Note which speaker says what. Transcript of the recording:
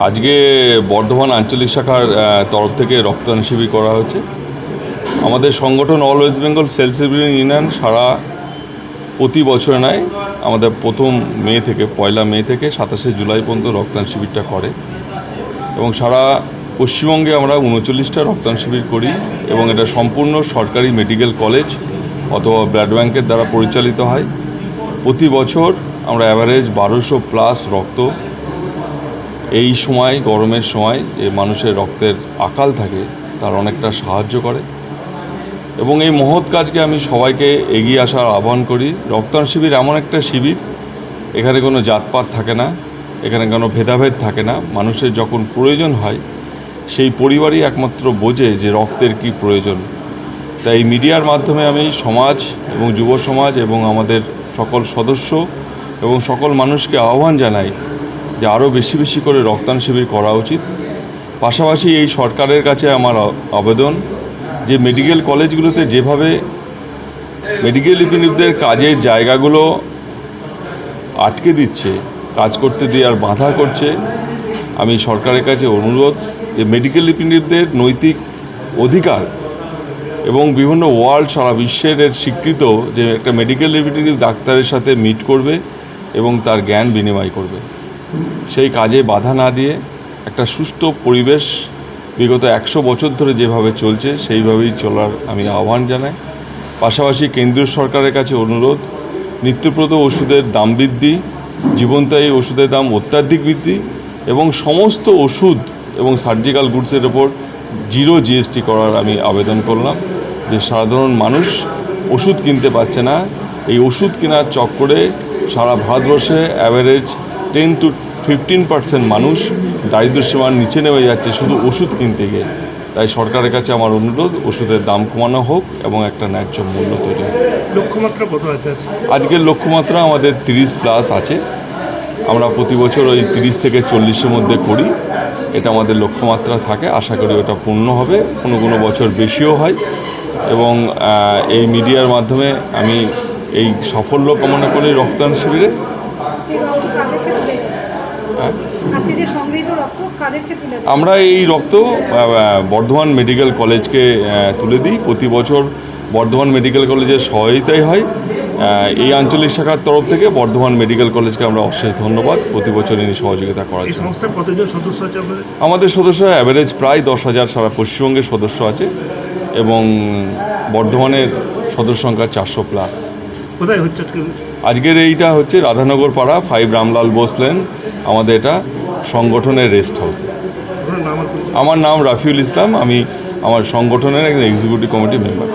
Speaker 1: আজকে বর্ধমান আঞ্চলিক শাখার তরফ থেকে রক্তদান শিবির করা হচ্ছে। আমাদের সংগঠন all West Bengal sales reviewing union সারা প্রতি বছর নয়, আমাদের প্রথম মে থেকে 1 মে থেকে 27 জুলাই পর্যন্ত রক্তদান শিবিরটা করে এবং সারা পশ্চিমবঙ্গে আমরা 39টা রক্তদান শিবির করি এবং এটা সম্পূর্ণ সরকারি মেডিকেল কলেজ অথবা ব্লাড ব্যাংকের দ্বারা পরিচালিত হয়। প্রতি বছর আমরা অ্যাভারেজ 1200+ রক্ত এই সময় গরমের সময় যে মানুষের রক্তের আকাল থাকে তার অনেকটা সাহায্য করে এবং এই মহৎ কাজকে আমি সবাইকে এগিয়ে আসার আহ্বান করি। রক্তদান শিবির এমন একটা শিবির, এখানে কোনো জাতপাত থাকে না, এখানে কোনো ভেদাভেদ থাকে না। মানুষের যখন প্রয়োজন হয় সেই পরিবারই একমাত্র বোঝে যে রক্তের কী প্রয়োজন। তাই এই মিডিয়ার মাধ্যমে আমি সমাজ এবং যুব সমাজ এবং আমাদের সকল সদস্য এবং সকল মানুষকে আহ্বান জানাই যে আরও বেশি বেশি করে রক্তদান শিবির করা উচিত। পাশাপাশি এই সরকারের কাছে আমার আবেদন যে মেডিকেল কলেজগুলোতে যেভাবে মেডিকেল রিপ্রেজেন্টেটিভদের কাজের জায়গাগুলো আটকে দিচ্ছে, কাজ করতে দিয়ে আর বাধা করছে, আমি সরকারের কাছে অনুরোধ যে মেডিকেল রিপ্রেজেন্টেটিভদের নৈতিক অধিকার এবং বিভিন্ন ওয়ার্ল্ড সারা বিশ্বের স্বীকৃত যে একটা মেডিকেল রিপ্রেজেন্টেটিভ ডাক্তারের সাথে মিট করবে এবং তার জ্ঞান বিনিময় করবে, সেই কাজে বাধা না দিয়ে একটা সুষ্ঠু পরিবেশ বিগত 100 বছর ধরে যেভাবে চলছে সেইভাবেই চলার আমি আহ্বান জানাই। পাশাপাশি কেন্দ্রীয় সরকারের কাছে অনুরোধ, নিত্যপ্রদ ওষুধের দাম বৃদ্ধি, জীবনদায়ী ওষুধের দাম অত্যাধিক বৃদ্ধি এবং সমস্ত ওষুধ এবং সার্জিক্যাল গুডসের ওপর 0 GST করার আমি আবেদন করলাম। যে সাধারণ মানুষ ওষুধ কিনতে পারছে না, এই ওষুধ কেনার চক্করে সারা ভারতবর্ষে অ্যাভারেজ 10 to 15% মানুষ দারিদ্র্যসীমার নিচে নেমে যাচ্ছে শুধু ওষুধ কিনতে গিয়ে। তাই সরকারের কাছে আমার অনুরোধ ওষুধের দাম কমানো হোক এবং একটা ন্যায্য মূল্য তৈরি হোক।
Speaker 2: লক্ষ্যমাত্রা কত আছে?
Speaker 1: আজকের লক্ষ্যমাত্রা আমাদের 30+ আছে। আমরা প্রতি বছর ওই 30 থেকে 40-এর মধ্যে করি, এটা আমাদের লক্ষ্যমাত্রা থাকে। আশা করি ওটা পূর্ণ হবে, কোনো বছর বেশিও হয় এবং এই মিডিয়ার মাধ্যমে আমি এই সাফল্য কামনা করি রক্তদান শিবিরে। আমরা এই রক্ত বর্ধমান মেডিকেল কলেজকে তুলে দিই। প্রতি বছর বর্ধমান মেডিকেল কলেজের সহায়তাই হয়। এই আঞ্চলিক শাখার তরফ থেকে বর্ধমান মেডিকেল কলেজকে আমরা অশেষ ধন্যবাদ প্রতি বছর এই সহযোগিতা করার জন্য।
Speaker 2: সংস্থার কতজন সদস্য আছে আপনাদের?
Speaker 1: আমাদের সদস্য অ্যাভারেজ প্রায় 10,000 সারা পশ্চিমবঙ্গের সদস্য আছে এবং বর্ধমানের সদস্য সংখ্যা 400+।
Speaker 2: কোথায় হচ্ছে
Speaker 1: আজকের এইটা হচ্ছে রাধানগর পাড়া 5 রামলাল বোস লেন, আমাদের এটা সংগঠনের রেস্ট হাউসে। আমার নাম রাফিউল ইসলাম, আমি আমার সংগঠনের একজন এক্সিকিউটিভ কমিটি মেম্বার।